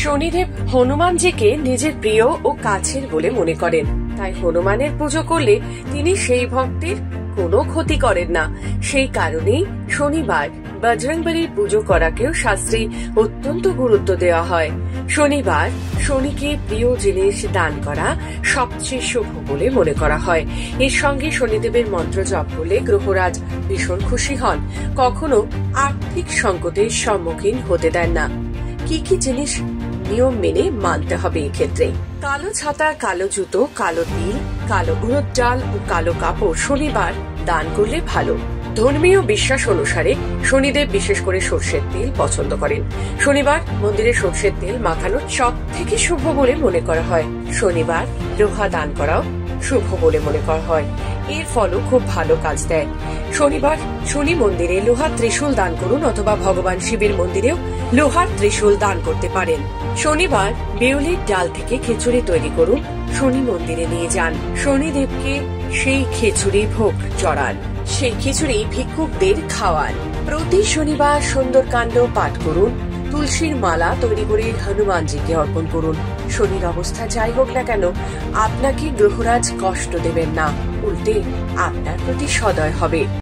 শনিদেব হনুমানজিকে নিজের প্রিয় ও কাছের বলে মনে করেন, তাই হনুমানের পুজো করলে তিনি সেই ভক্তের কোনো ক্ষতি করেন না। সেই কারণেই শনিবার বজরংবলীর পুজো করাকেও শাস্ত্রে অত্যন্ত গুরুত্ব দেওয়া হয়। শনিবার শনিকে প্রিয় জিনিস দান করা সবচেয়ে শুভ বলে মনে করা হয়। এর সঙ্গে শনিদেবের মন্ত্র জপ করলে গ্রহরাজ ভীষণ খুশি হন, কখনো আর্থিক সংকটের সম্মুখীন হতে দেন না। কি কি জিনিস নিয়ম মেনে মানতে হবে এক্ষেত্রে? কালো ছাতা, কালো জুতো, কালো তিল, কালো উড়দ ডাল ও কালো কাপড় শনিবার দান করলে ভালো। ধর্মীয় বিশ্বাস অনুসারে শনিদেব বিশেষ করে সর্ষের তেল পছন্দ করেন। শনিবার মন্দিরে সর্ষের তেল মাখানো সব থেকে শুভ বলে মনে করা হয়। শনিবার লোহা দান করাও শুভ বলে মনে করা হয়, এর ফলও খুব ভালো কাজ দেয়। শনিবার শনি মন্দিরে লোহার ত্রিশূল দান করুন, অথবা ভগবান শিবের মন্দিরেও লোহার ত্রিশূল দান করতে পারেন। শনিবার বেউলির ডাল থেকে খিচুড়ি তৈরি করুন, শনি মন্দিরে নিয়ে যান, শনিদেবকে সেই খিচুড়ি ভোগ চড়ান, সেই খিচুড়ি ভিক্ষুকদের খাওয়ান। প্রতি শনিবার সুন্দরকাণ্ড পাঠ করুন, তুলসীর মালা তৈরি করে হনুমানজিকে অর্পণ করুন। শনির অবস্থা যাই হোক না কেন, আপনাকে গ্রহরাজ কষ্ট দেবেন না, উল্টে আপনার প্রতি সদয় হবে।